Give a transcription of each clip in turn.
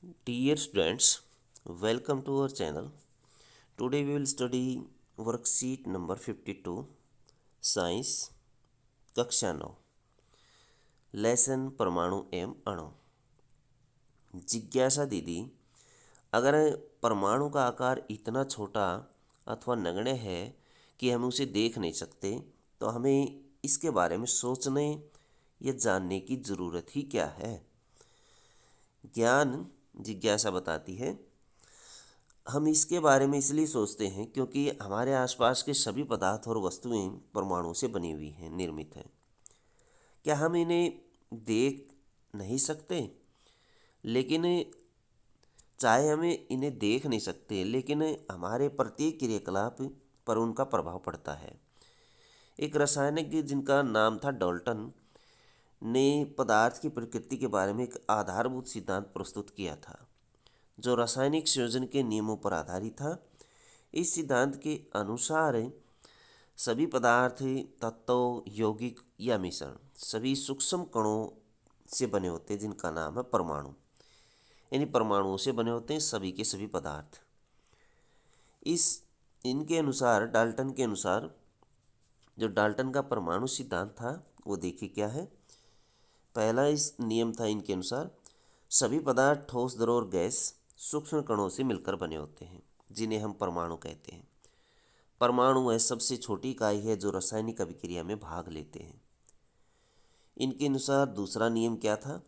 Dear students, welcome to our channel. Today we will study worksheet number 52, Science, कक्षा 9, lesson परमाणु एवं अणु। जिज्ञासा दीदी, अगर परमाणु का आकार इतना छोटा अथवा नगण्य है कि हम उसे देख नहीं सकते, तो हमें इसके बारे में सोचने या जानने की ज़रूरत ही क्या है। ज्ञान जिज्ञासा बताती है, हम इसके बारे में इसलिए सोचते हैं क्योंकि हमारे आसपास के सभी पदार्थ और वस्तुएं परमाणु से बनी हुई हैं, निर्मित हैं। क्या हम इन्हें देख नहीं सकते? लेकिन चाहे हमें इन्हें देख नहीं सकते, लेकिन हमारे प्रत्येक क्रियाकलाप पर उनका प्रभाव पड़ता है। एक रासायनिक जिनका नाम था डाल्टन ने पदार्थ की प्रकृति के बारे में एक आधारभूत सिद्धांत प्रस्तुत किया था, जो रासायनिक संयोजन के नियमों पर आधारित था। इस सिद्धांत के अनुसार सभी पदार्थ, तत्व, यौगिक या मिश्रण सभी सूक्ष्म कणों से बने होते हैं, जिनका नाम है परमाणु। यानी परमाणुओं से बने होते हैं सभी के सभी पदार्थ। इनके अनुसार, डाल्टन के अनुसार, जो डाल्टन का परमाणु सिद्धांत था वो देखिए क्या है। पहला इस नियम था इनके अनुसार, सभी पदार्थ ठोस, द्रव और गैस सूक्ष्म कणों से मिलकर बने होते हैं, जिन्हें हम परमाणु कहते हैं। परमाणु वह सबसे छोटी इकाई है जो रासायनिक अभिक्रिया में भाग लेते हैं। इनके अनुसार दूसरा नियम क्या था?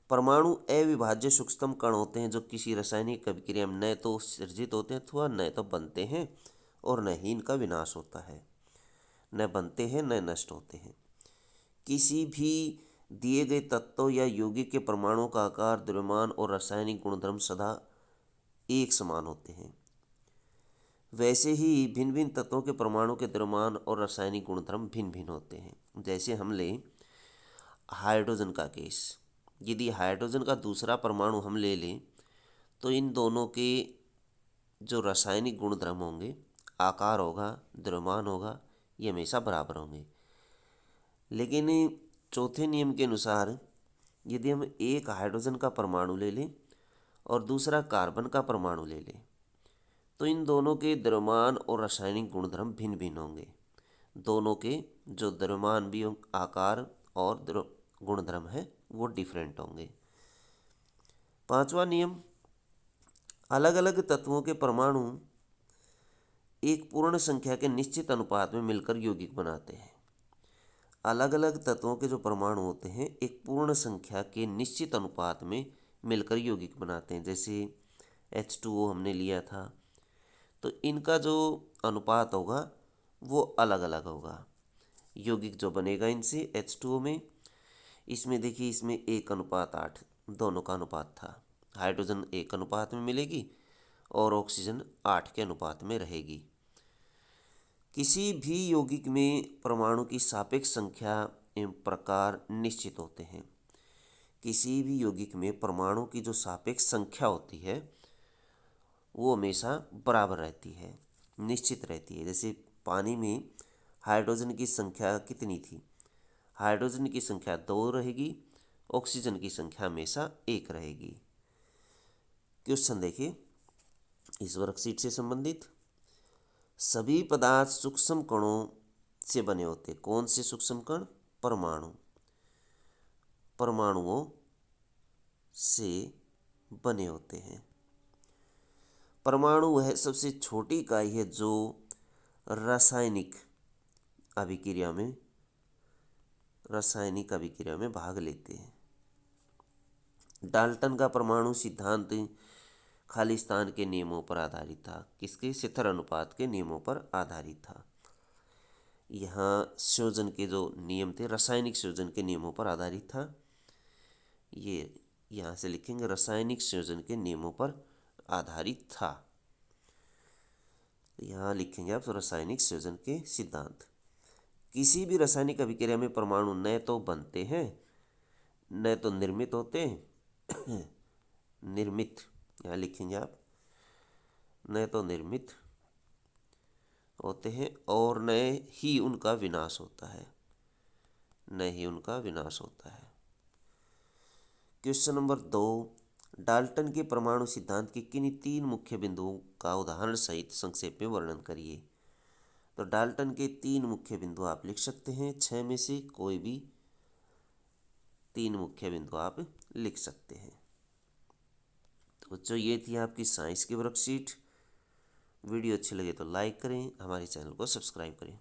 परमाणु अविभाज्य सूक्ष्म कण होते हैं जो किसी रासायनिक अभिक्रिया में न तो सृजित होते हैं अथवा न तो बनते हैं, और न ही इनका विनाश होता है। न बनते हैं न नष्ट होते हैं। किसी भी दिए गए तत्व या यौगिक के परमाणु का आकार, द्रव्यमान और रासायनिक गुणधर्म सदा एक समान होते हैं। वैसे ही भिन्न भिन्न तत्वों के परमाणु के द्रव्यमान और रासायनिक गुणधर्म भिन्न भिन्न होते हैं। जैसे हम लें हाइड्रोजन का केस। यदि हाइड्रोजन का दूसरा परमाणु हम ले लें, तो इन दोनों के जो रासायनिक गुणधर्म होंगे, आकार होगा, द्रव्यमान होगा, ये हमेशा बराबर होंगे। लेकिन चौथे नियम के अनुसार यदि हम एक हाइड्रोजन का परमाणु ले लें और दूसरा कार्बन का परमाणु ले लें, तो इन दोनों के द्रव्यमान और रासायनिक गुणधर्म भिन्न भिन्न होंगे। दोनों के जो द्रव्यमान भी आकार और गुणधर्म है वो डिफरेंट होंगे। पांचवा नियम, अलग अलग तत्वों के परमाणु एक पूर्ण संख्या के निश्चित अनुपात में मिलकर यौगिक बनाते हैं। अलग अलग तत्वों के जो परमाणु होते हैं एक पूर्ण संख्या के निश्चित अनुपात में मिलकर यौगिक बनाते हैं। जैसे H2O हमने लिया था, तो इनका जो अनुपात होगा वो अलग अलग होगा। यौगिक जो बनेगा इनसे H2O में, इसमें देखिए, इसमें 1:8 दोनों का अनुपात था। हाइड्रोजन 1 अनुपात में मिलेगी और ऑक्सीजन 8 के अनुपात में रहेगी। किसी भी यौगिक में परमाणु की सापेक्ष संख्या एवं प्रकार निश्चित होते हैं। किसी भी यौगिक में परमाणु की जो सापेक्ष संख्या होती है वो हमेशा बराबर रहती है, निश्चित रहती है। जैसे पानी में हाइड्रोजन की संख्या कितनी थी? हाइड्रोजन की संख्या 2 रहेगी, ऑक्सीजन की संख्या हमेशा 1 रहेगी। क्वेश्चन देखिए इस वर्कशीट से संबंधित। सभी पदार्थ सूक्ष्म कणों से बने होते हैं। कौन से सूक्ष्म कण? परमाणु। परमाणुओं से बने होते हैं। परमाणु वह सबसे छोटी इकाई है जो रासायनिक अभिक्रिया में भाग लेते हैं। डाल्टन का परमाणु सिद्धांत खालिस्तान के नियमों पर आधारित था। किसके? शिथिल अनुपात के नियमों पर आधारित था। यहाँ संयोजन के जो नियम थे रासायनिक संयोजन के नियमों पर आधारित था। ये यहाँ से लिखेंगे, रासायनिक संयोजन के नियमों पर आधारित था। यहाँ लिखेंगे आप रासायनिक संयोजन के सिद्धांत। किसी भी रासायनिक अभिक्रिया में परमाणु न तो बनते हैं न तो निर्मित होते हैं निर्मित, यहाँ लिखेंगे आप, न तो निर्मित होते हैं और न ही उनका विनाश होता है। न ही उनका विनाश होता है। क्वेश्चन नंबर 2, डाल्टन के परमाणु सिद्धांत के किन्हीं 3 मुख्य बिंदुओं का उदाहरण सहित संक्षेप में वर्णन करिए। तो डाल्टन के 3 मुख्य बिंदु आप लिख सकते हैं, 6 में से कोई भी 3 मुख्य बिंदु आप लिख सकते हैं। तो बच्चों ये थी आपकी साइंस की वर्कशीट। वीडियो अच्छी लगे तो लाइक करें, हमारे चैनल को सब्सक्राइब करें।